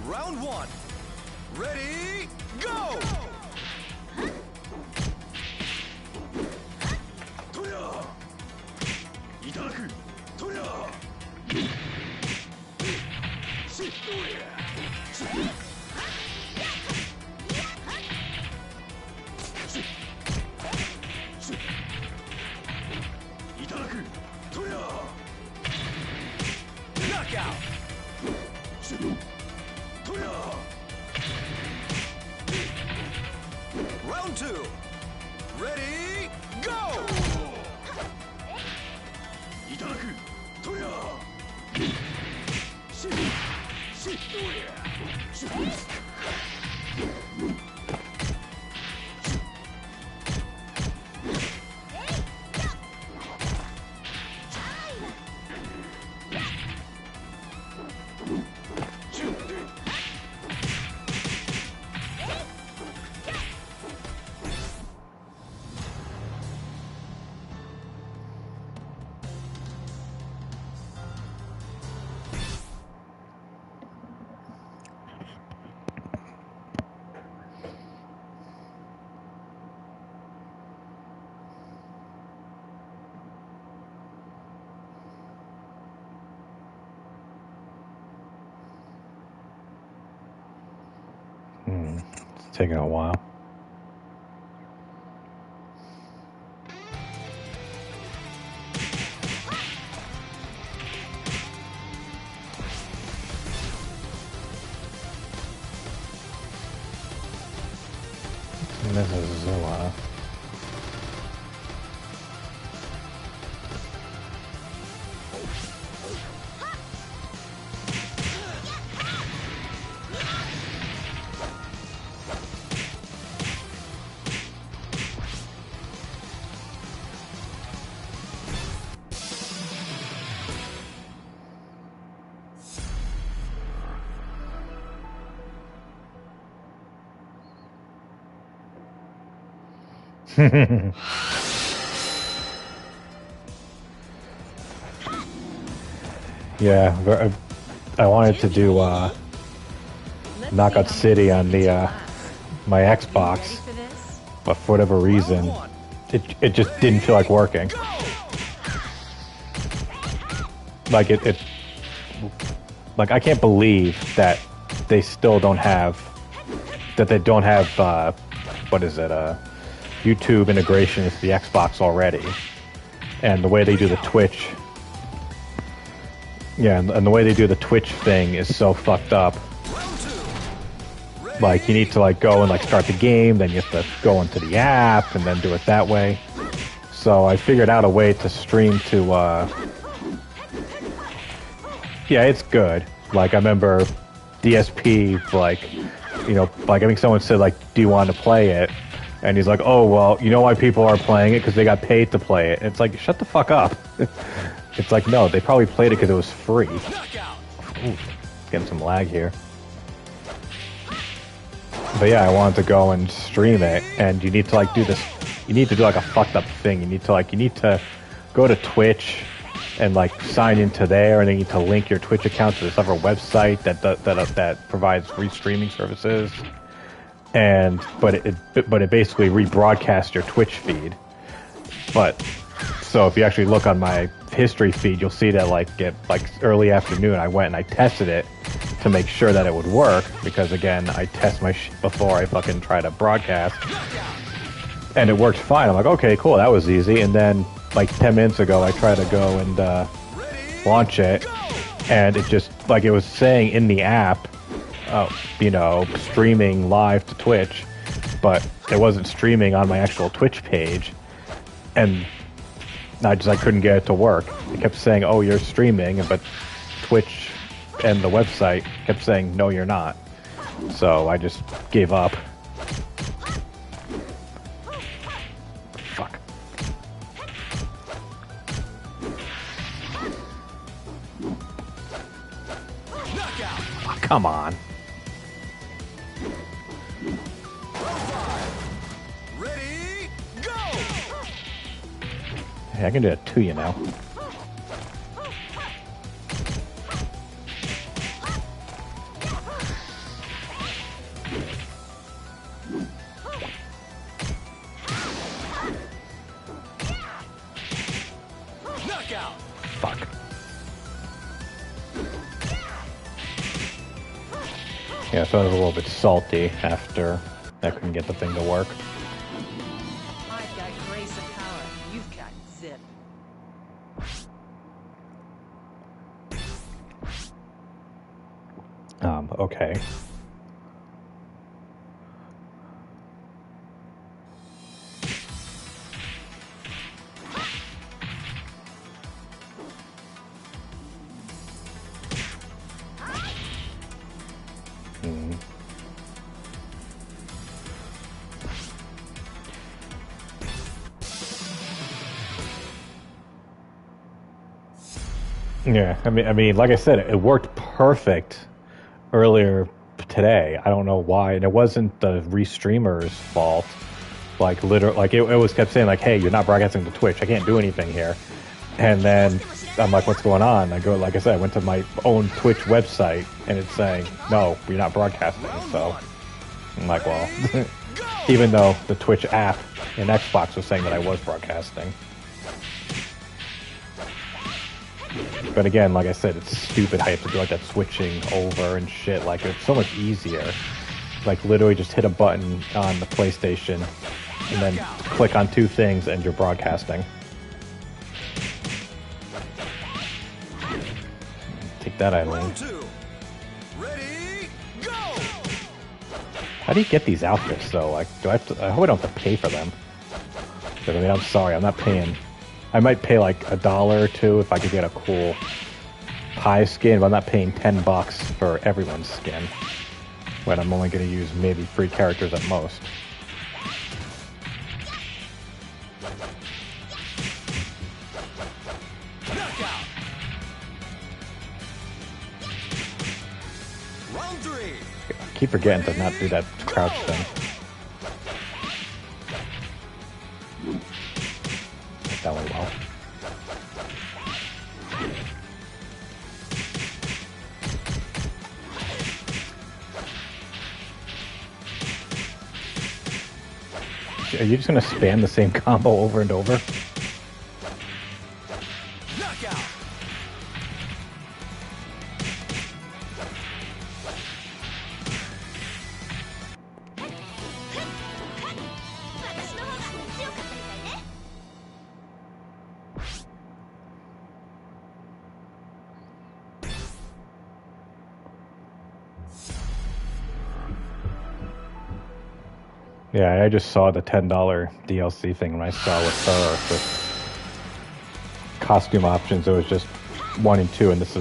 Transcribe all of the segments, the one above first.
Round one. Ready, go! Toya! Itadaku! Toya! Shit! Itadaku! Toya! Knockout! Round two. Ready, go! Itadaku, Toya! Shit! Shit! It's taking a while. This is a while. Yeah, I wanted to do Knockout City on the my Xbox, but for whatever reason, it just didn't feel like working. Like like I can't believe that they still don't have what is it, YouTube integration into the Xbox already, and the way they do the Twitch. Yeah, and the way they do the Twitch thing is so fucked up. Like, you need to like go and like start the game, then you have to go into the app and then do it that way. So I figured out a way to stream to yeah, it's good. Like, I remember DSP, like, you know, like I think someone said like, do you want to play it? And he's like, oh, well, you know why people are playing it? Because they got paid to play it. It's like, shut the fuck up. It's like, no, they probably played it because it was free. Ooh, getting some lag here. But yeah, I wanted to go and stream it, and you need to like do this. You need to do like a fucked up thing. You need to go to Twitch and like sign into there, and then you need to link your Twitch account to this other website that provides free streaming services. But it basically rebroadcasts your Twitch feed. But so if you actually look on my history feed, you'll see that like early afternoon, I went and I tested it to make sure that it would work, because again, I test my shit before I fucking try to broadcast, and it worked fine. I'm like, okay, cool, that was easy. And then like 10 minutes ago, I tried to go and launch it, and it just like it was saying in the app, you know, streaming live to Twitch, but it wasn't streaming on my actual Twitch page, and I couldn't get it to work. It kept saying, oh, you're streaming, but Twitch and the website kept saying, no, you're not. So I just gave up. Fuck. Come on. Ready, go! Hey, I can do it to you now. Knockout! Fuck. Yeah, so I was a little bit salty after I couldn't get the thing to work. I've got grace and power. You've got zip. Okay. Yeah, I mean, like I said, it worked perfect earlier today. I don't know why, and it wasn't the restreamer's fault. Like, literally, like it was kept saying like, "Hey, you're not broadcasting to Twitch. I can't do anything here." And then I'm like, "What's going on?" I go, like I said, I went to my own Twitch website, and it's saying, "No, you're not broadcasting." So I'm like, well, even though the Twitch app and Xbox was saying that I was broadcasting. But again, like I said, it's stupid how you have to do like that switching over and shit. Like, it's so much easier. Like, literally just hit a button on the PlayStation and then click on two things and you're broadcasting. Take that, Eileen. Round two. Ready, go! How do you get these outfits, though? Like, do I have to, I hope I don't have to pay for them. But I mean, I'm sorry, I'm not paying. I might pay like $1 or $2 if I could get a cool pie skin, but I'm not paying $10 for everyone's skin. When I'm only going to use maybe 3 characters at most. Knockout! Round three. I keep forgetting to not do that crouch thing. That went well. Are you just gonna spam the same combo over and over? Knockout! Yeah, I just saw the $10 DLC thing when I saw with her with costume options. It was just 1 and 2, and this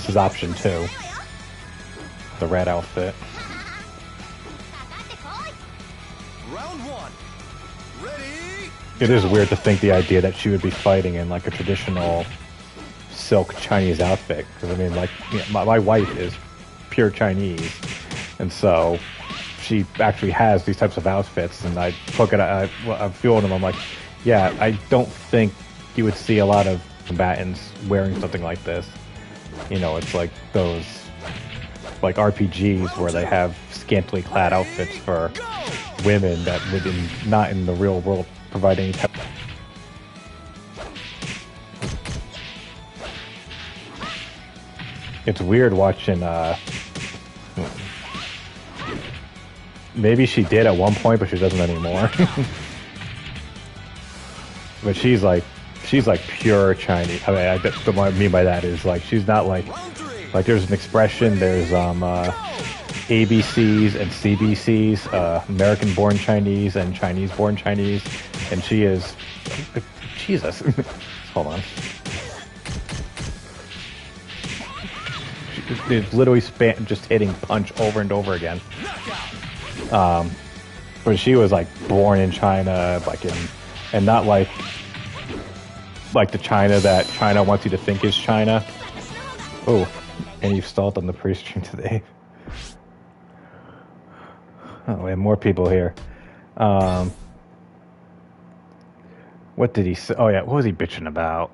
is option 2. The red outfit. Round one. Ready, It is weird to think the idea that she would be fighting in like a traditional silk Chinese outfit. Because I mean, like, you know, my wife is pure Chinese, and so she actually has these types of outfits. And I look at it, I'm feeling them. I'm like, yeah, I don't think you would see a lot of combatants wearing something like this. You know, it's like those like RPGs where they have scantily clad outfits for women that would not in the real world provide any type. It's weird watching maybe she did at one point, but she doesn't anymore. But she's like pure Chinese. I mean, what I mean by that is like she's not like there's an expression. There's ABCs and CBCs, American-born Chinese and Chinese-born Chinese, and she is Jesus. Hold on. It's literally just hitting punch over and over again. But she was like born in China, like and not like the China that China wants you to think is China. Oh, and you've stalled on the pre-stream today. Oh, we have more people here. What did he say? Oh yeah, what was he bitching about?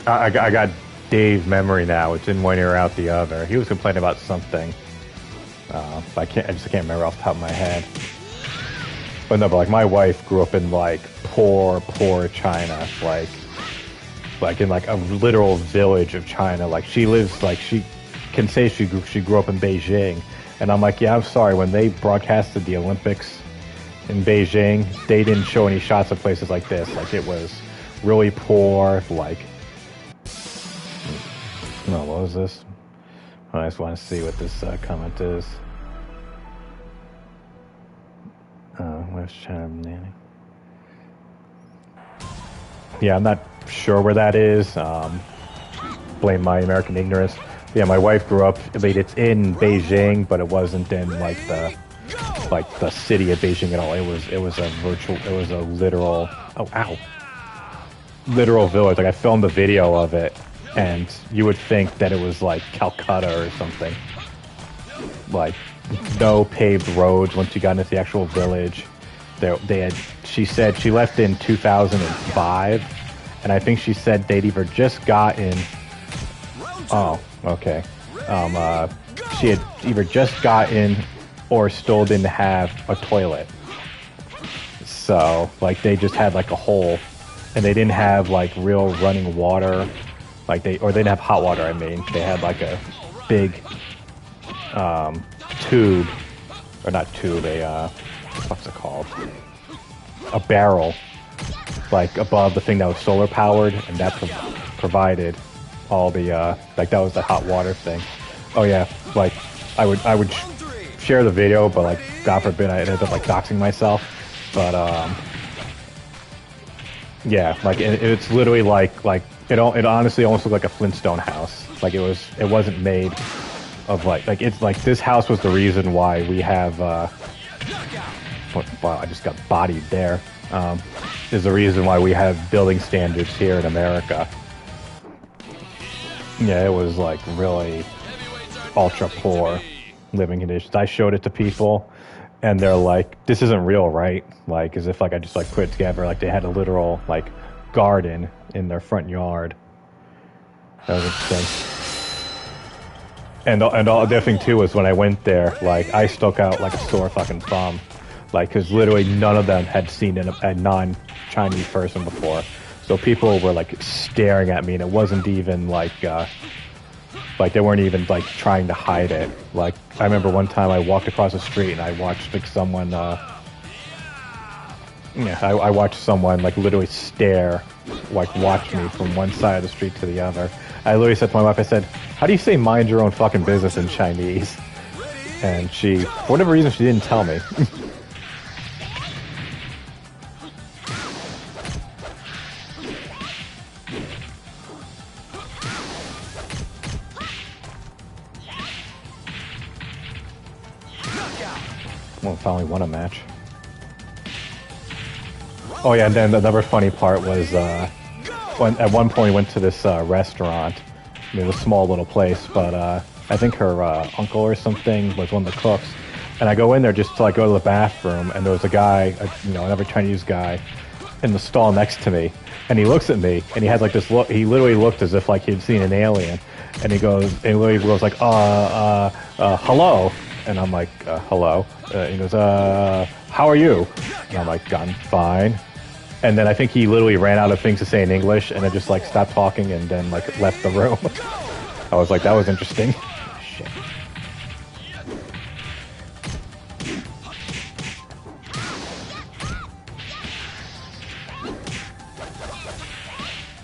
I got Dave's memory now. It's in one ear, out the other. He was complaining about something. I just can't remember off the top of my head. But no, but like my wife grew up in like poor China, like in like a literal village of China. Like she lives, like she can say she grew up in Beijing, and I'm like, yeah, I'm sorry. When they broadcasted the Olympics in Beijing, they didn't show any shots of places like this. Like it was really poor. Like, no, what was this? I just want to see what this comment is. Where's China Nanny? Yeah, I'm not sure where that is. Blame my American ignorance. Yeah, my wife grew up. I mean, it's in Beijing, but it wasn't in like the city of Beijing at all. It was a literal. Oh, ow! Literal village. Like I filmed a video of it, and you would think that it was like Calcutta or something. Like no paved roads once you got into the actual village. They had. She said she left in 2005, and I think she said they'd either just gotten. Oh, okay. She had either just gotten or still didn't have a toilet. So like they just had like a hole, and they didn't have like real running water. Like they didn't have hot water. I mean, they had like a big tube, or not tube, what's it called? A barrel, like above the thing that was solar powered, and that provided all the like that was the hot water thing. Oh yeah, like I would share the video, but like God forbid I ended up like doxing myself. But yeah, like it's literally like it honestly almost looked like a Flintstone house. Like it wasn't made of like it's like this house was the reason why we have wow, I just got bodied there. Is the reason why we have building standards here in America. Yeah, it was like really ultra poor living conditions. I showed it to people, and they're like, "This isn't real, right?" Like as if like I just like put it together. Like they had a literal like garden in their front yard. That was interesting. And the other thing too was when I went there, like I stuck out like a sore fucking thumb, like because literally none of them had seen a non-Chinese person before, so people were like staring at me, and it wasn't even like they weren't even like trying to hide it. Like I remember one time I walked across the street and I watched like someone, I watched someone like literally stare, like watch me from one side of the street to the other. I literally said to my wife, I said, "How do you say mind your own fucking business in Chinese?" And she, for whatever reason, she didn't tell me. Well, finally won a match. Oh yeah, and then another funny part was at one point we went to this restaurant. I mean, it was a small little place, but I think her uncle or something was one of the cooks. And I go in there just to like go to the bathroom, and there was a guy, another Chinese guy, in the stall next to me. And he looks at me, and he has like this look. He literally looked as if like he'd seen an alien. And he literally goes like, hello. And I'm like, hello. He goes, how are you? And I'm like, I'm fine. And then I think he literally ran out of things to say in English, and then just like stopped talking and then like left the room. I was like, that was interesting. Shit.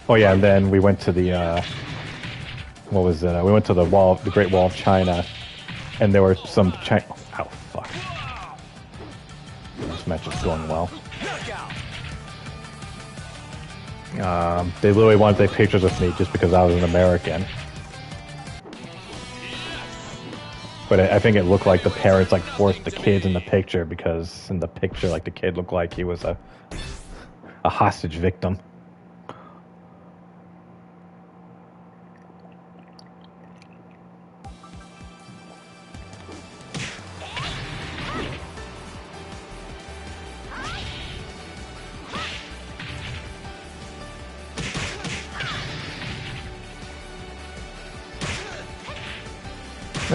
Oh yeah, and then we went to the what was it? We went to the Great Wall of China, and there were some Oh fuck! This match is going well. They literally wanted to take pictures with me just because I was an American. But I think it looked like the parents like forced the kids in the picture, because in the picture like the kid looked like he was a hostage victim.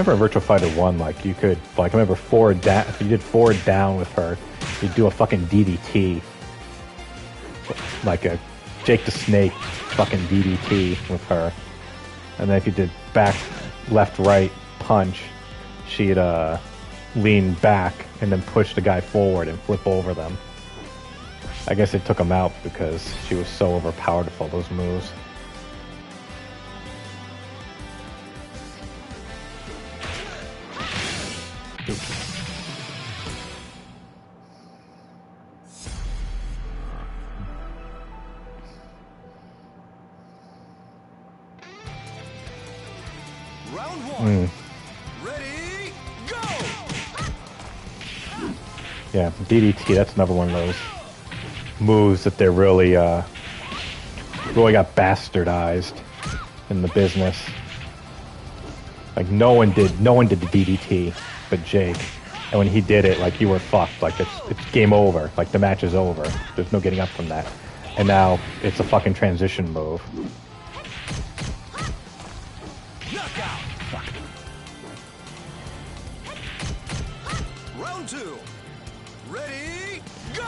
remember in Virtua Fighter 1, like, you could, like, I remember forward down, if you did forward down with her, you'd do a fucking DDT. Like a Jake the Snake fucking DDT with her. And then if you did back, left, right punch, she'd lean back and then push the guy forward and flip over them. I guess it took him out because she was so overpowered with all those moves. Oops. Round one. Ready, go! Yeah, DDT, that's another one of those moves that they're really, really got bastardized in the business. Like, no one did the DDT but Jake. And when he did it, like, you were fucked. Like, it's game over. Like, the match is over. There's no getting up from that. And now, it's a fucking transition move. Knockout. Fuck. Round two. Ready, go!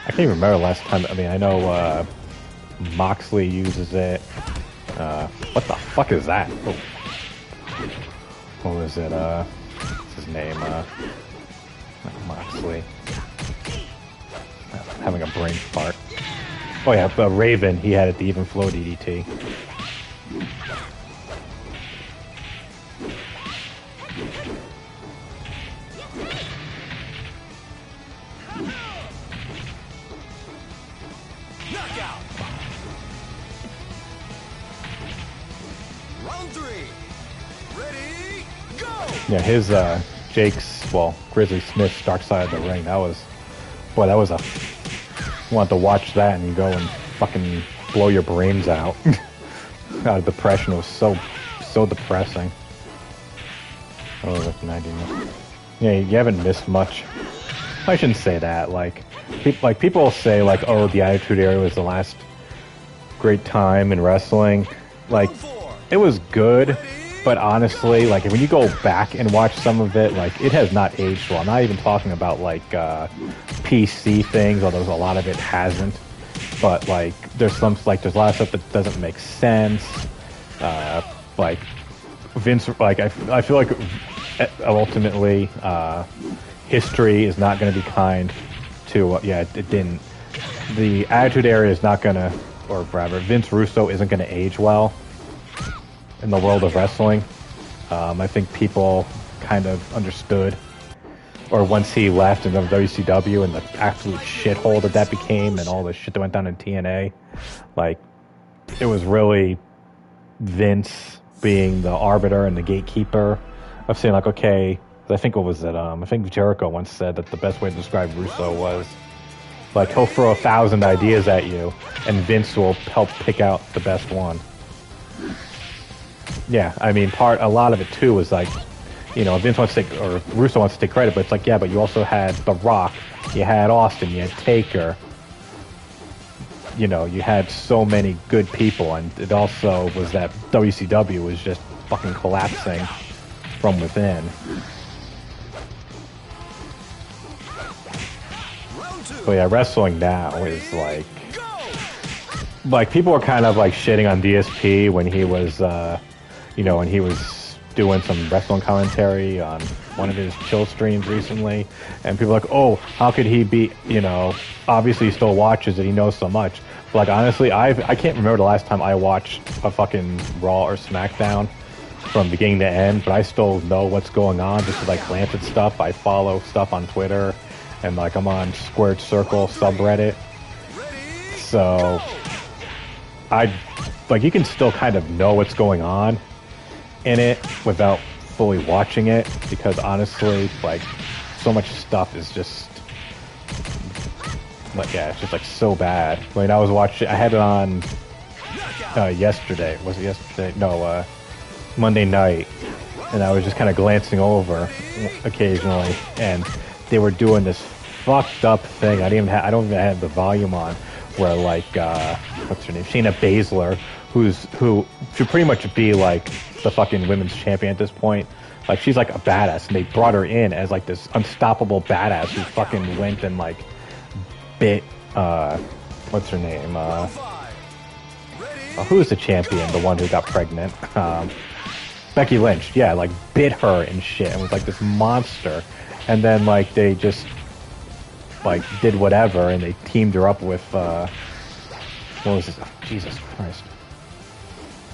I can't even remember last time. I mean, I know Moxley uses it. What the fuck is that? Oh. What was it? What's his name? Moxley. Having a brain fart. Oh yeah, Raven. He had it, the even flow DDT. Knockout. Round three. Ready, go! Yeah, his Jake's, well, Grizzly Smith's Dark Side of the Ring. That was, boy, that was a. You want to watch that and you go and fucking blow your brains out. Out of depression. It was so depressing. Oh, like 90 minutes. Yeah, you haven't missed much. I shouldn't say that. Like people say, like, oh, the Attitude Era was the last great time in wrestling. Like, it was good, but honestly, like, when you go back and watch some of it, like, it has not aged well. I'm not even talking about, like, PC things, although a lot of it hasn't. But, like, there's a lot of stuff that doesn't make sense. Like, Vince, like, I feel like ultimately, history is not going to be kind to, it didn't. The Attitude Era is not going to, or rather, Vince Russo isn't going to age well in the world of wrestling. I think people kind of understood, or once he left in WCW and the absolute shithole that became and all the shit that went down in TNA, like, it was really Vince being the arbiter and the gatekeeper of saying, like, okay, I think what was it? I think Jericho once said that the best way to describe Russo was, like, he'll throw 1,000 ideas at you and Vince will help pick out the best one. Yeah, I mean, a lot of it too was like, you know, Vince wants to take, or Russo wants to take credit, but it's like, yeah, but you also had The Rock, you had Austin, you had Taker, you know, you had so many good people, and it also was that WCW was just fucking collapsing from within. But yeah, wrestling now is like people are kind of like shitting on DSP when he was, you know, when he was doing some wrestling commentary on one of his chill streams recently, and people are like, oh, how could he be, you know, obviously he still watches it, he knows so much. But like, honestly, I can't remember the last time I watched a fucking Raw or SmackDown from beginning to end, but I still know what's going on just to like glance at stuff. I follow stuff on Twitter, and like I'm on Squared Circle subreddit, so you can still kind of know what's going on in it without fully watching it, because honestly, like, so much stuff is just like, yeah, it's just like so bad. I mean, I had it on yesterday. Was it yesterday? No, Monday night, and I was just kind of glancing over occasionally, and they were doing this fucked up thing. I don't even have the volume on, where like what's her name, Shayna Baszler, who should pretty much be like the fucking women's champion at this point. Like, she's like a badass, and they brought her in as like this unstoppable badass who fucking went and like bit, what's her name? Who is the champion? The one who got pregnant? Becky Lynch. Yeah, like bit her and shit, and was like this monster. And then like they just like did whatever, and they teamed her up with what was this? Oh, Jesus Christ!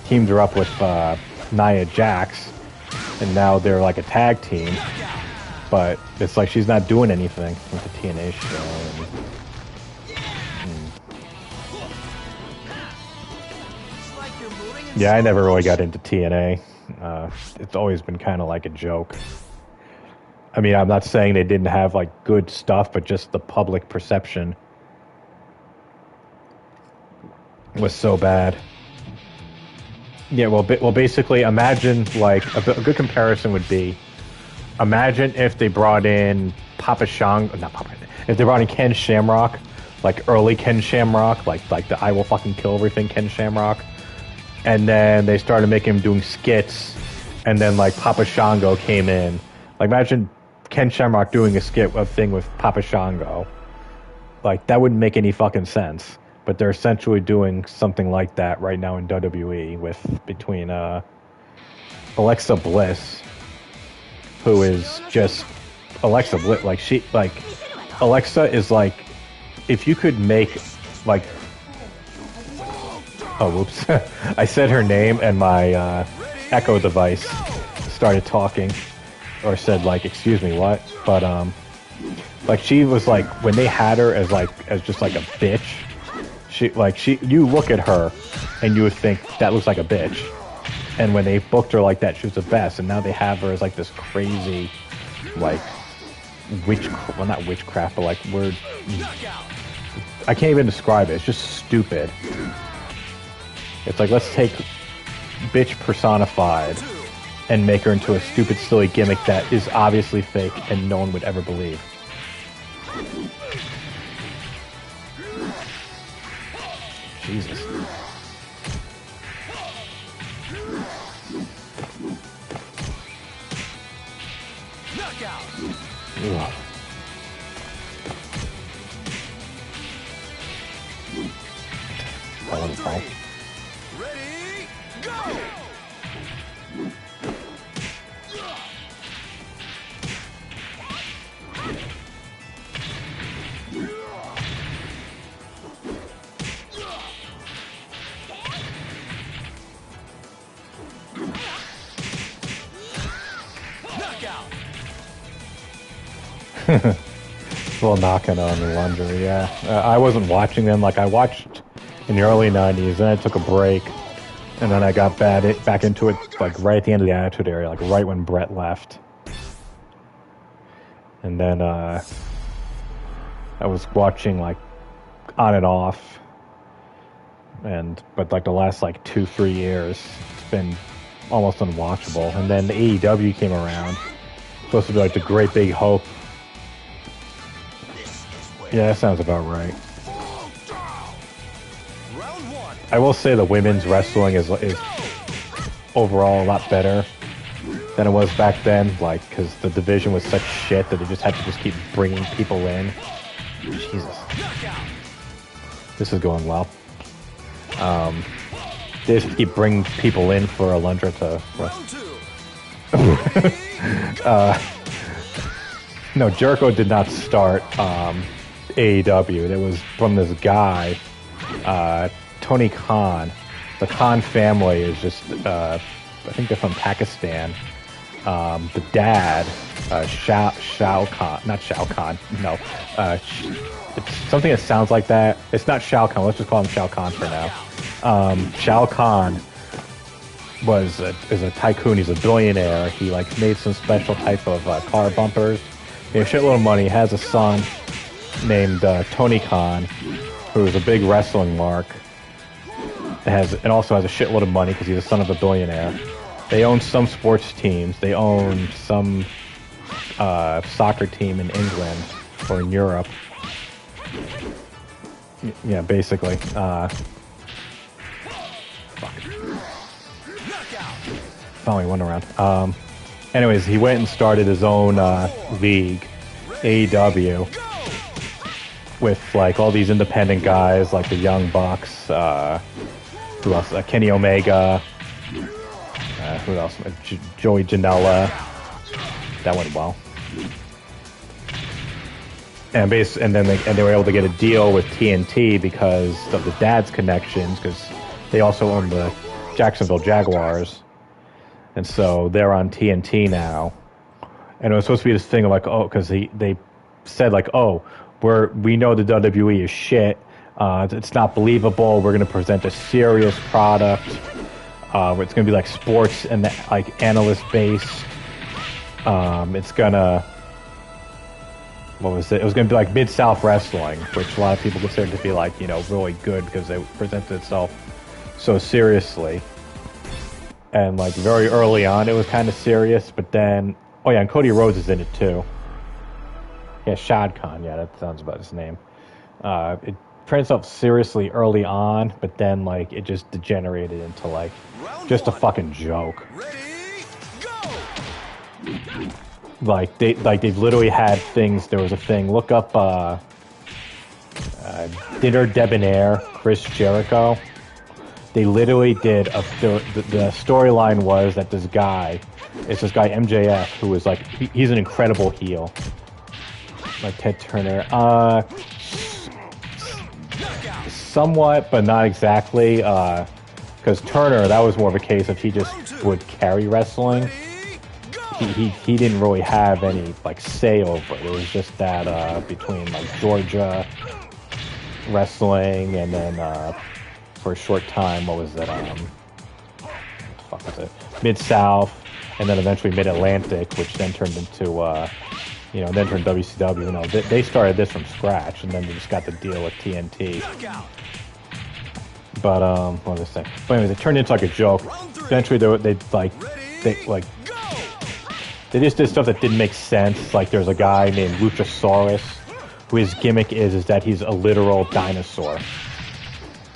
Teamed her up with Nia Jax, and now they're like a tag team. But it's like she's not doing anything with the TNA show. Yeah, I never really got into TNA. It's always been kind of like a joke. I mean, I'm not saying they didn't have like good stuff, but just the public perception was so bad. Yeah, well, basically, imagine like a good comparison would be, imagine if they brought in if they brought in Ken Shamrock, like early Ken Shamrock, like the I will fucking kill everything Ken Shamrock, and then they started making him doing skits, and then like Papa Shango came in. Like, imagine Ken Shamrock doing a thing with Papa Shango. Like, that wouldn't make any fucking sense. But they're essentially doing something like that right now in WWE between Alexa Bliss, who is just Alexa Bliss. Like Alexa is like, if you could make like, oh whoops, I said her name and my Echo device started talking. Or said like, excuse me, what? But like she was like, when they had her as just like a bitch, you look at her and you would think that looks like a bitch. And when they booked her like that, she was the best. And now they have her as like this crazy, like not witchcraft, but like I can't even describe it. It's just stupid. It's like, let's take bitch personified and make her into a stupid, silly gimmick that is obviously fake and no one would ever believe. Jesus. Knockout. Ugh. Round 3. Ready, go! Well, knocking on the laundry, yeah. I wasn't watching them. Like, I watched in the early 90s, then I took a break, and then I got back into it, like, right at the end of the Attitude Era, like, right when Brett left. And then, I was watching, like, on and off, but, like, the last, like, 2-3 years, it's been almost unwatchable. And then the AEW came around, supposed to be, like, the great big hope. Yeah, that sounds about right. I will say the women's wrestling is overall a lot better than it was back then, like, because the division was such shit that they just had to just keep bringing people in. Jesus. This is going well. They just keep bringing people in for Alundra to... No, Jericho did not start AEW. It was from this guy, Tony Khan. The Khan family is just, I think they're from Pakistan. The dad, Shao Kahn, not Shao Kahn, no. It's something that sounds like that. It's not Shao Kahn. Let's just call him Shao Kahn for now. Shao Kahn is a tycoon. He's a billionaire. He like made some special type of car bumpers. He has a shitload of money. He has a son named Tony Khan, who is a big wrestling mark. And also has a shitload of money because he's the son of a billionaire. They own some sports teams. They own some soccer team in England or in Europe. Yeah, basically. Fuck. Finally went around. Anyways, he went and started his own league, AEW, with like all these independent guys, like the Young Bucks. Who else? Kenny Omega. Who else? Joey Janela. That went well. And they were able to get a deal with TNT because of the dad's connections, because they also own the Jacksonville Jaguars, and so they're on TNT now. And it was supposed to be this thing of like, oh, because they said like, oh, we know the WWE is shit. It's not believable. We're going to present a serious product. It's going to be like sports and like analyst based. It's gonna. What was it? It was going to be like Mid-South Wrestling, which a lot of people consider to be like, really good because they presented itself so seriously. And like very early on, it was kind of serious, but then, oh yeah, and Cody Rhodes is in it too. Yeah, Shad Khan, yeah, that sounds about his name. It presented itself seriously early on, but then like it just degenerated into like just a fucking joke. Ready, go! They've literally had things. There was a thing. Look up Dinner Debonair, Chris Jericho. They literally did the storyline was that this guy MJF, who is like he's an incredible heel, like Ted Turner. Somewhat, but not exactly. Because Turner, that was more of a case of he just would carry wrestling. He didn't really have any like say over it. It was just that between like Georgia wrestling and then for a short time, what was it? What the fuck was it? Mid-South, and then eventually Mid-Atlantic, which then turned into then turned WCW. They started this from scratch, and then they just got the deal with TNT. But what was I saying? But anyways, it turned into like a joke. Eventually, they just did stuff that didn't make sense. Like there's a guy named Luchasaurus, who his gimmick is that he's a literal dinosaur.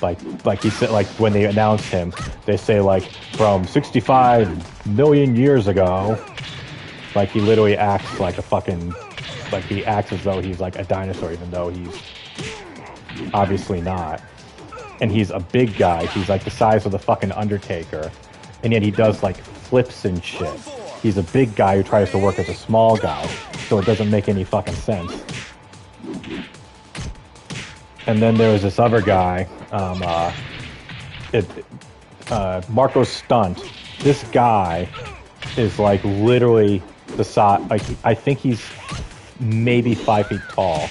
Like he said, like when they announced him, they say like from 65 million years ago. Like he literally acts like a fucking, like he acts as though he's like a dinosaur, even though he's obviously not. And he's a big guy. He's like the size of the fucking Undertaker, and yet he does like flips and shit. He's a big guy who tries to work as a small guy, so it doesn't make any fucking sense. And then there was this other guy, Marco Stunt. This guy is like literally the size. Like I think he's maybe 5 feet tall.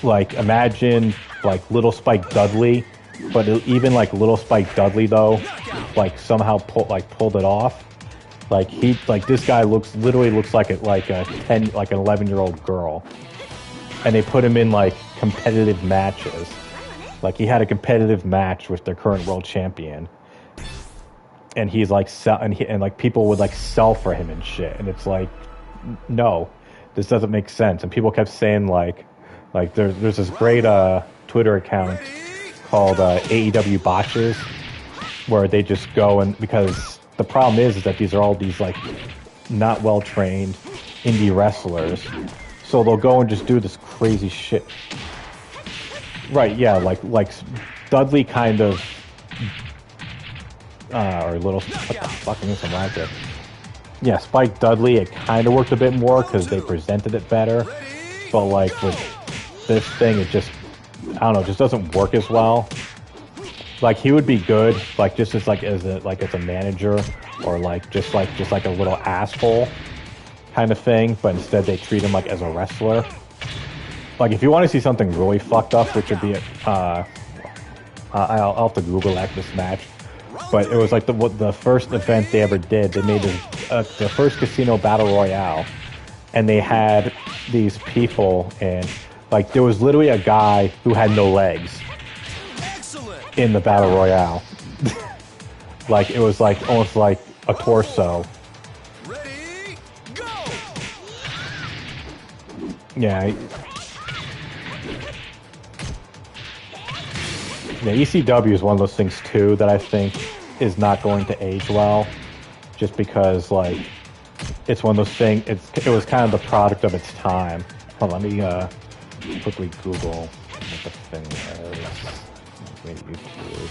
Like imagine like little Spike Dudley, but even like little Spike Dudley though, like somehow pulled it off. Like this guy literally looks like an 11-year-old girl, and they put him in like competitive matches. Like he had a competitive match with their current world champion, and he's like and like people would like sell for him and shit, and it's like, no, this doesn't make sense. And people kept saying like there's this great Twitter account called AEW Botches, where they just go and because. The problem is that these are all these like not well trained indie wrestlers, so they'll go and just do this crazy shit. Right? Yeah, like Dudley kind of, or little what the fuck is some laughter. Yeah, Spike Dudley. It kind of worked a bit more because they presented it better, but like with this thing, it just just doesn't work as well. Like he would be good, like just as a manager, or just like a little asshole kind of thing. But instead, they treat him like as a wrestler. Like if you want to see something really fucked up, which would be I'll have to Google this match. But it was like the first event they ever did. They made the first casino battle royale, and they had these people, and like there was literally a guy who had no legs in the battle royale. Like it was like almost like a torso. Ready, go! Yeah, ECW is one of those things too that I think is not going to age well, just because like it's one of those things. It was kind of the product of its time. Hold on, let me quickly Google what the thing is. Maybe YouTube.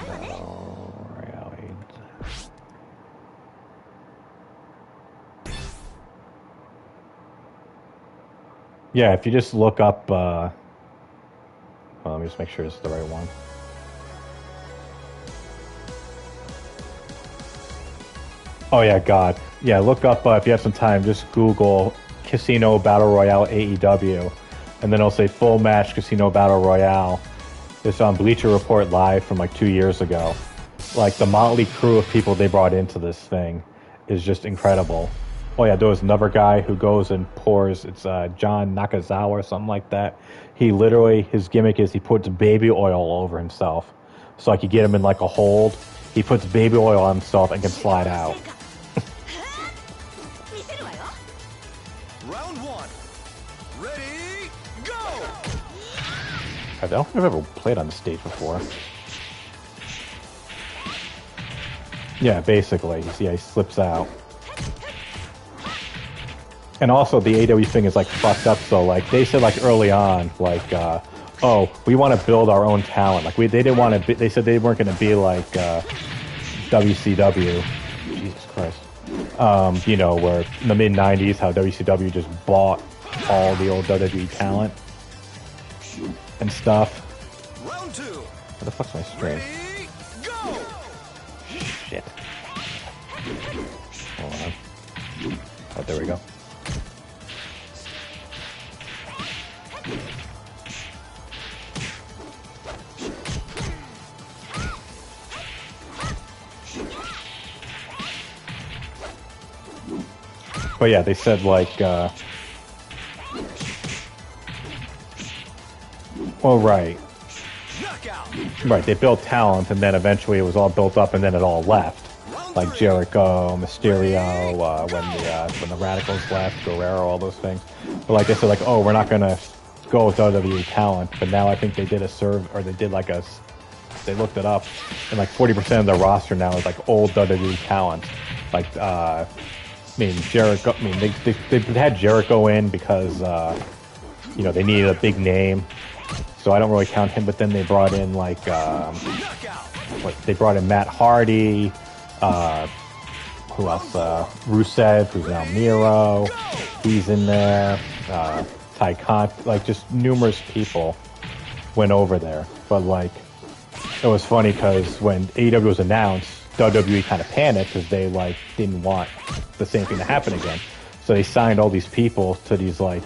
Battle Royale. Yeah, if you just look up. Well, let me just make sure it's the right one. Oh yeah, God. Yeah, look up, if you have some time, just Google Casino Battle Royale AEW, and then it'll say Full Match Casino Battle Royale. It's on Bleacher Report Live from like 2 years ago. Like, the motley crew of people they brought into this thing is just incredible. Oh yeah, there was another guy who goes and pours, it's John Nakazawa or something like that. He literally, his gimmick is he puts baby oil all over himself. So like you get him in like a hold, he puts baby oil on himself and can slide out. Round one. Ready, go! I don't think I've ever played on the stage before. Yeah, basically. You see how he slips out. And also the AW thing is like fucked up, so like they said like early on, like oh, we want to build our own talent. Like they didn't want to they said they weren't going to be like WCW. Jesus Christ. You know, where in the mid 90s how WCW just bought all the old WWE talent and stuff. Round two. Where the fuck's my stream? Ready, go! Shit. Hold on. Oh, there we go. But yeah, they said like, well, right. Right, they built talent, and then eventually it was all built up, and then it all left. Like Jericho, Mysterio, when the Radicals left, Guerrero, all those things. But like they said, like, oh, we're not gonna go with WWE talent. But now I think they did they looked it up, and like 40% of their roster now is like old WWE talent. Like, I mean, Jericho. I mean, they had Jericho in because you know, they needed a big name. So I don't really count him, but then they brought in like they brought in Matt Hardy, who else? Rusev, who's now Miro, he's in there. Ty Khan, like just numerous people went over there. But like, it was funny because when AEW was announced, WWE kind of panicked because they like didn't want the same thing to happen again. So they signed all these people to these like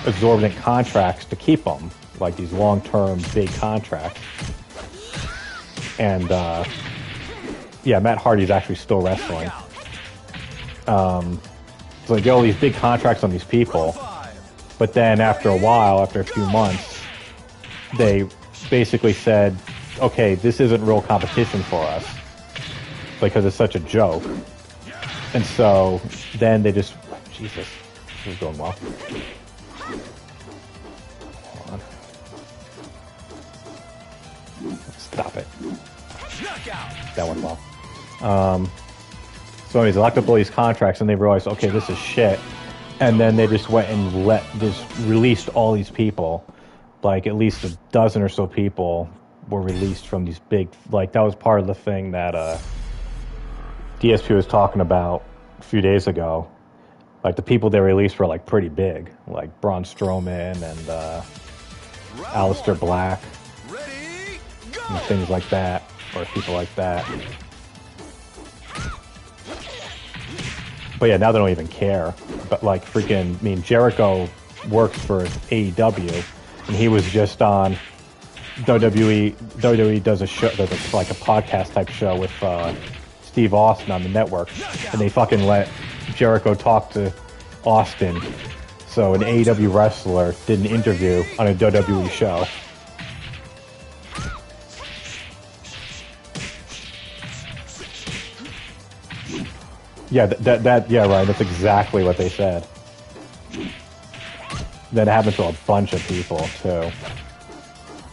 exorbitant contracts to keep them, like these long-term big contracts. And yeah, Matt Hardy's actually still wrestling. So they get all these big contracts on these people, but then after a while, after a few months, they basically said, okay, this isn't real competition for us because it's such a joke. And so then they just, Jesus, this is going well. Hold on. Stop it. That went well. So anyways, they locked up all these contracts and they realized, okay, this is shit. And then they just went and released all these people. Like at least a dozen or so people were released from these big, like that was part of the thing that DSP was talking about a few days ago. Like the people they released were like pretty big, like Braun Strowman and Aleister Black and things like that, or people like that. But yeah, now they don't even care. But like freaking, I mean, Jericho works for AEW, and he was just on WWE. WWE does a show, does like a podcast type show with Steve Austin on the network, and they fucking let Jericho talk to Austin. So an AEW wrestler did an interview on a WWE show. Yeah, yeah, right. That's exactly what they said. That happened to a bunch of people too.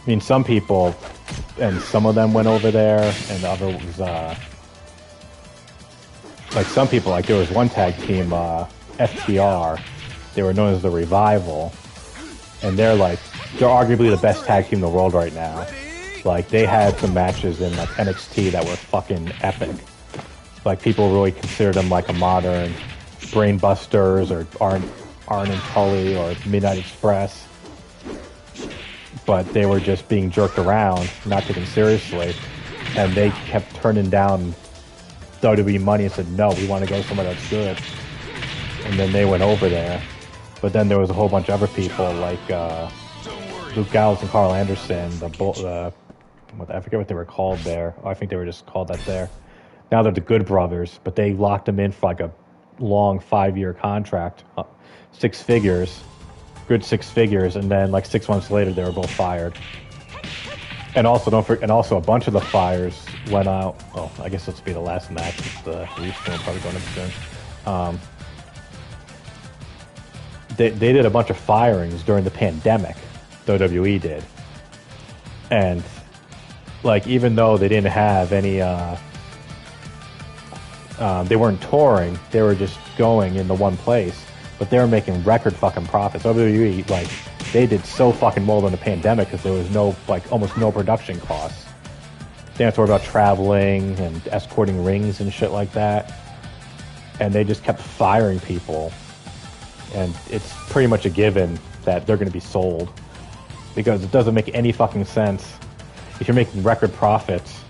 mean, some people, and some of them went over there, and the other was, like some people, like there was one tag team, FTR, they were known as the Revival, and they're arguably the best tag team in the world right now. Like, they had some matches in like NXT that were fucking epic. Like, people really considered them like a modern Brain Busters or Arn and Tully or Midnight Express. But they were just being jerked around, not taken seriously. And they kept turning down WWE money and said, no, we want to go somewhere that's good. And then they went over there. But then there was a whole bunch of other people like Luke Gallows and Carl Anderson, I forget what they were called there. Oh, I think they were just called that there. Now they're the Good Brothers, but they locked them in for like a long 5-year contract, 6 figures, good 6 figures, and then like 6 months later they were both fired. And also a bunch of the fires went out. Oh, I guess this will be the last match. The Respawn will probably going up soon. They did a bunch of firings during the pandemic. WWE did, and like even though they didn't have any, they weren't touring. They were just going in the one place, but they were making record fucking profits. WWE, like, they did so fucking well during the pandemic because there was almost no production costs. They didn't have to worry about traveling and escorting rings and shit like that. And they just kept firing people. And it's pretty much a given that they're going to be sold. Because it doesn't make any fucking sense if you're making record profits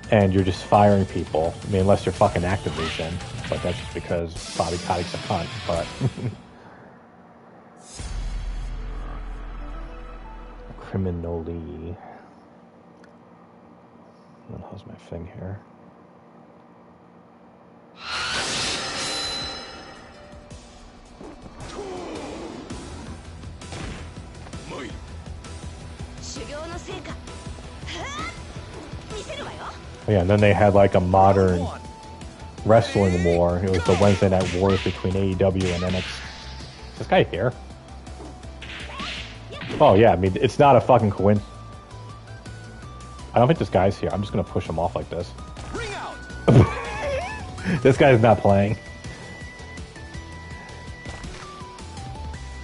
and you're just firing people. I mean, unless you're fucking Activision. But that's just because Bobby Kotick's a cunt. But criminally. How's my thing here? Oh, yeah, and then they had like a modern wrestling war. It was the Wednesday night wars between AEW and NXT. Is this guy here? Oh yeah, I mean, it's not a fucking coincidence. I don't think this guy's here. I'm just gonna push him off like this. Ring out. This guy's not playing.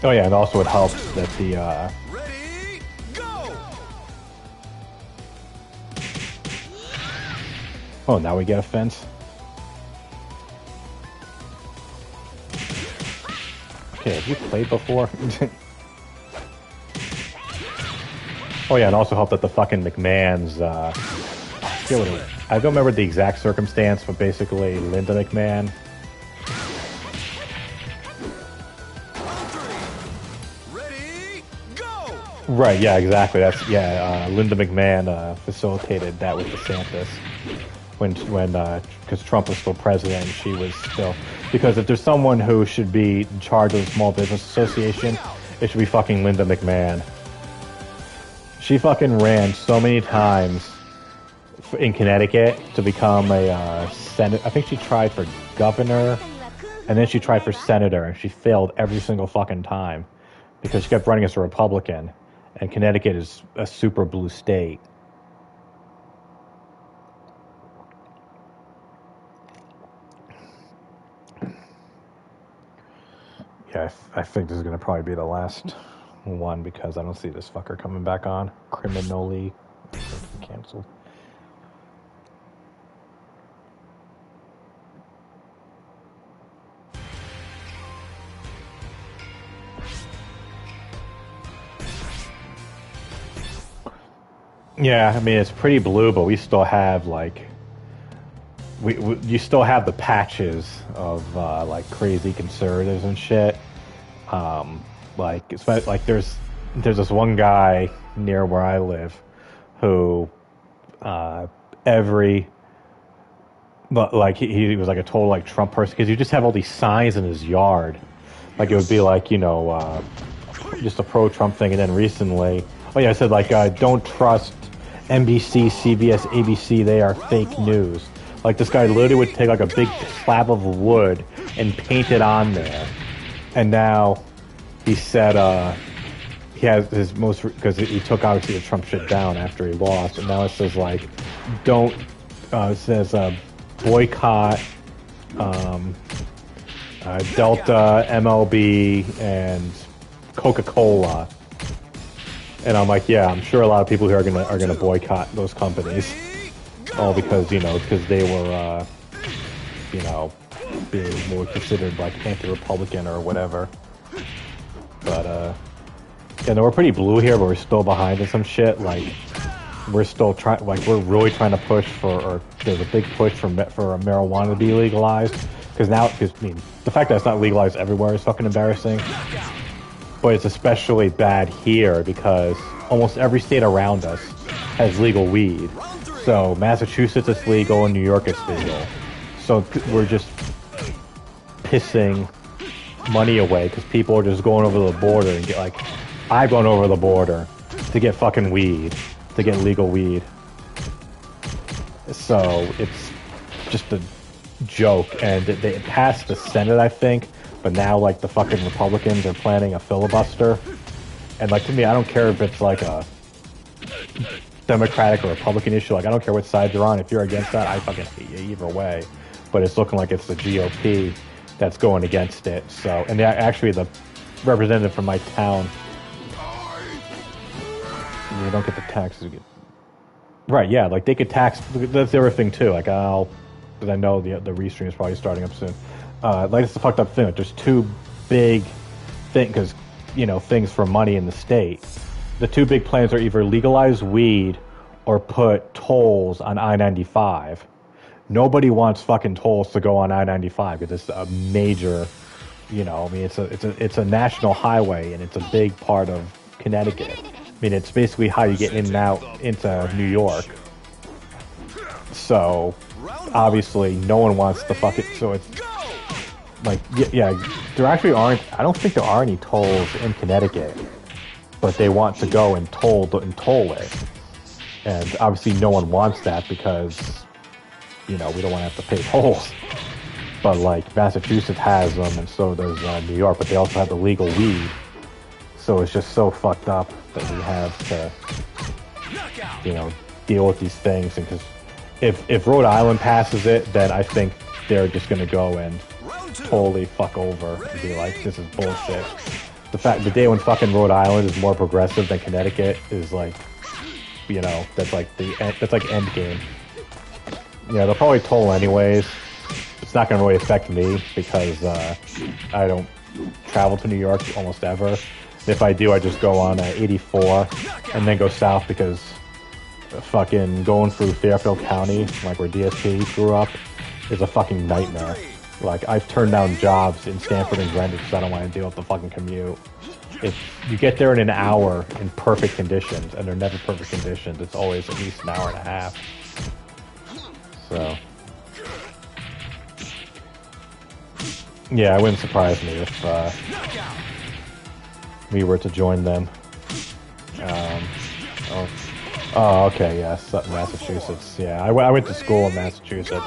Oh yeah, and also it helps that the Ready, go. oh, now we get a fence. Okay, have you played before? Oh yeah, and also helped that the fucking McMahons, I don't remember the exact circumstance, but basically Linda McMahon. Ready, go. Right, yeah, exactly. Linda McMahon facilitated that with DeSantis when because Trump was still president, she was still, because if there's someone who should be in charge of the Small Business Association, it should be fucking Linda McMahon. She fucking ran so many times in Connecticut to become a senator. I think she tried for governor, and then she tried for senator, and she failed every single fucking time because she kept running as a Republican, and Connecticut is a super blue state. Yeah, I think this is going to probably be the last one because I don't see this fucker coming back on. Criminally canceled. Yeah, I mean, it's pretty blue, but we still have like you still have the patches of like crazy conservatives and shit. Like there's this one guy near where I live who he was like a total like Trump person because you just have all these signs in his yard. Like it would be like, just a pro-Trump thing, and then recently, I said like don't trust NBC, CBS, ABC, they are fake news. Like this guy literally would take like a big slab of wood and paint it on there. And now he said he has his most, because he took obviously the Trump shit down after he lost, and now it says like, don't, it says boycott Delta, MLB, and Coca-Cola. And I'm like, yeah, I'm sure a lot of people here are gonna boycott those companies, all because because they were being more considered like anti-Republican or whatever. But yeah, no, we're pretty blue here, but we're still behind in some shit. Like we're still trying, like we're really trying to push or there's a big push for marijuana to be legalized, because the fact that it's not legalized everywhere is fucking embarrassing. But it's especially bad here because almost every state around us has legal weed. So Massachusetts is legal and New York is legal. So we're just pissing money away because people are just going over the border and get like, I've gone over the border to get fucking weed, to get legal weed. So it's just a joke, and they passed the Senate, I think, but now like the fucking Republicans are planning a filibuster, and like to me, I don't care if it's like a Democratic or Republican issue. Like I don't care what side you're on. If you're against that, I fucking hate you either way. But it's looking like it's the GOP that's going against it. So, and actually the representative from my town, you don't get the taxes. Right? Yeah, like they could tax. That's the other thing too. Like because I know the restream is probably starting up soon. Like it's the fucked up thing. Like, there's two big things, things for money in the state. The two big plans are either legalize weed or put tolls on I-95. Nobody wants fucking tolls to go on I-95 because it's a major, it's a national highway and it's a big part of Connecticut. I mean, it's basically how you get in and out into New York. So obviously, no one wants to fuck it. So it's like, yeah, there actually aren't. I don't think there are any tolls in Connecticut, but they want to go and toll it. And obviously, no one wants that because we don't want to have to pay tolls. But like Massachusetts has them, and so does New York. But they also have the legal weed. So it's just so fucked up that we have to, deal with these things. And because if Rhode Island passes it, then I think they're just gonna go and totally fuck over and be like, this is bullshit. The day when fucking Rhode Island is more progressive than Connecticut is like, that's like end game. Yeah, they'll probably toll anyways. It's not gonna really affect me because I don't travel to New York almost ever. If I do, I just go on 84 and then go south because fucking going through Fairfield County, like where DSP grew up, is a fucking nightmare. Like, I've turned down jobs in Stanford and Greenwich because I don't want to deal with the fucking commute. If you get there in an hour in perfect conditions, and they're never perfect conditions, it's always at least an hour and a half. So, yeah, it wouldn't surprise me if we were to join them. Oh, okay, yes, Massachusetts. Yeah, I went to school in Massachusetts.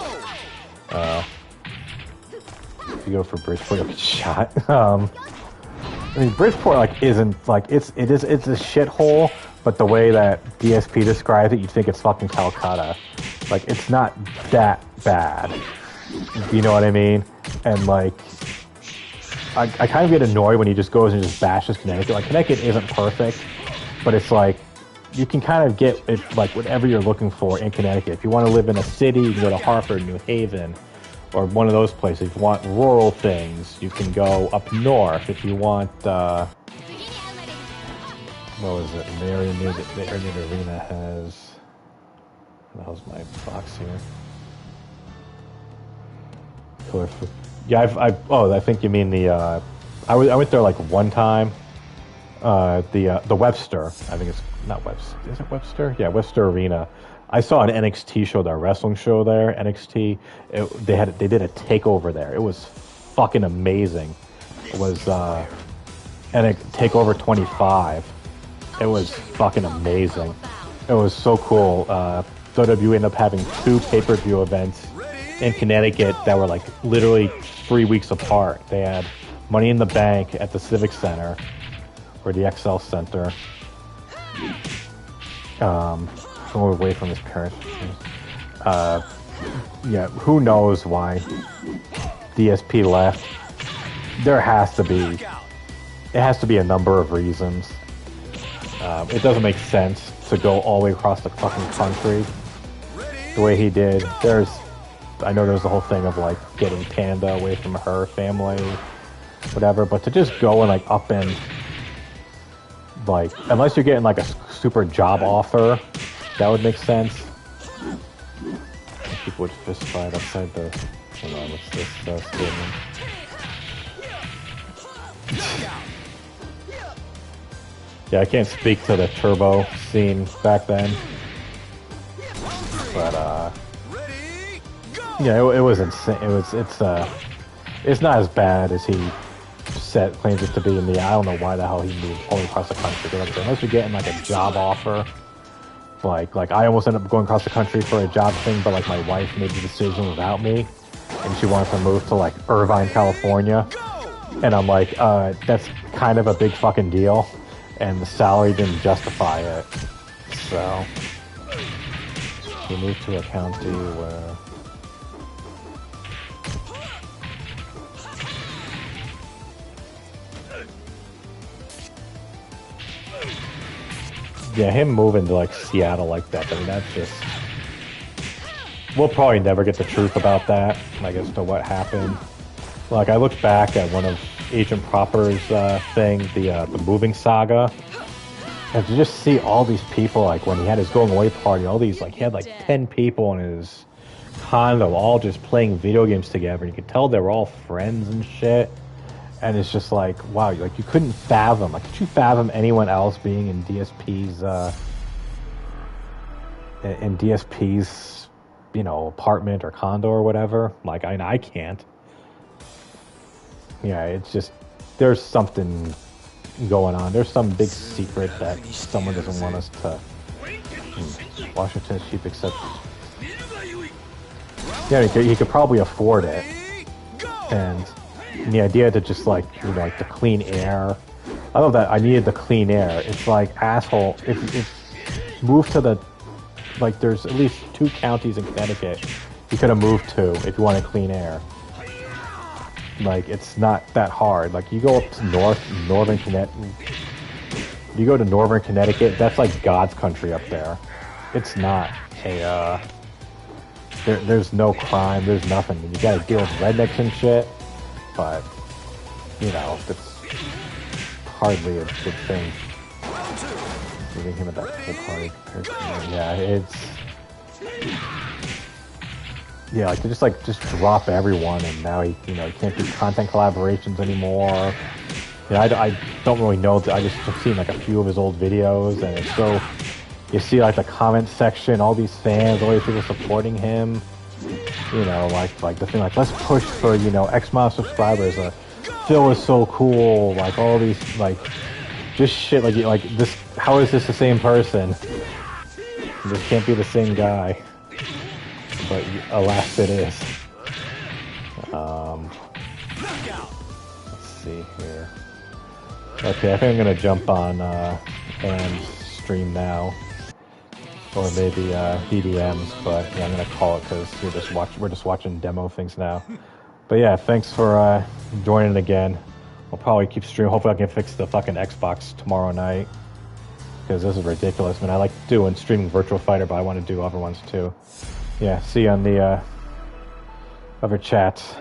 If you go for Bridgeport, you'll get shot. I mean, Bridgeport isn't it's a shithole, but the way that DSP describes it, you'd think it's fucking Calcutta. Like, it's not that bad. You know what I mean? And I kind of get annoyed when he just goes and just bashes Connecticut. Like, Connecticut isn't perfect, but it's like, you can kind of get it, like, whatever you're looking for in Connecticut. If you want to live in a city, you can go to Hartford, New Haven, or one of those places. If you want rural things, you can go up north. If you want, what was it? Marion Arena has, what the hell's my box here? Yeah, I think you mean the, I went there like one time. The Webster, I think it's not Webster. Is it Webster? Yeah, Webster Arena. I saw an NXT show, their wrestling show there. NXT. They did a takeover there. It was fucking amazing. It was Takeover 25. It was fucking amazing. It was so cool. WWE ended up having 2 pay-per-view events in Connecticut that were like literally 3 weeks apart. They had Money in the Bank at the Civic Center, or the XL Center. Going away from his parents. Yeah, who knows why DSP left? There has to be. It has to be a number of reasons. It doesn't make sense to go all the way across the fucking country the way he did. I know there's the whole thing of like getting Panda away from her family, whatever, but to just go and like up and like, unless you're getting like a super job offer, that would make sense. People would fist fight outside the. Hold on, what's this statement? Yeah, I can't speak to the turbo scene back then, but yeah, it was insane. It's not as bad as he claims it to be. In the I don't know why the hell he moved all across the country. Because unless you're getting like a job offer, like I almost ended up going across the country for a job thing, but like my wife made the decision without me, and she wanted to move to like Irvine, California, and I'm like, that's kind of a big fucking deal. And the salary didn't justify it, so we moved to a county where yeah, him moving to like Seattle like that. I mean, that's just, we'll probably never get the truth about that, like as to what happened. Like I looked back at one of Agent Proper's thing, the moving saga, and to just see all these people, like when he had his going away party, all these, like he had like 10 people in his condo all just playing video games together, and you could tell they were all friends and shit. And it's just like, wow, like you couldn't fathom, like could you fathom anyone else being in DSP's you know, apartment or condo or whatever? Like I can't. Yeah, it's just, there's something going on. There's some big secret that someone doesn't want us to. Washington's cheap except. Yeah, he could probably afford it. And the idea to just like, you know, like the clean air. I love that. I needed the clean air. It's like, asshole, if move to the, like there's at least 2 counties in Connecticut you could have moved to if you wanted clean air. Like, it's not that hard. Like, you go up to northern Connecticut. You go to northern Connecticut, that's like God's country up there. It's not a, there's no crime, there's nothing. You gotta deal with rednecks and shit, but, you know, it's hardly a good thing. Giving him at that full party compared to me. Yeah, it's... Yeah, like to just drop everyone, and now he can't do content collaborations anymore. Yeah, I don't really know. I just have seen like a few of his old videos, and it's so, you see like the comment section, all these fans, all these people supporting him. You know, like the thing, like let's push for, you know, X amount of subscribers. Phil is so cool. Like all these, like just shit. Like this. How is this the same person? This can't be the same guy. But alas, it is. Let's see here. Okay, I think I'm gonna jump on and stream now, or maybe DDMs. But yeah, I'm gonna call it because we're just watching demo things now. But yeah, thanks for joining again. I'll probably keep streaming. Hopefully, I can fix the fucking Xbox tomorrow night, because this is ridiculous. I mean, I like doing streaming Virtua Fighter, but I want to do other ones too. Yeah, see you on the other chats.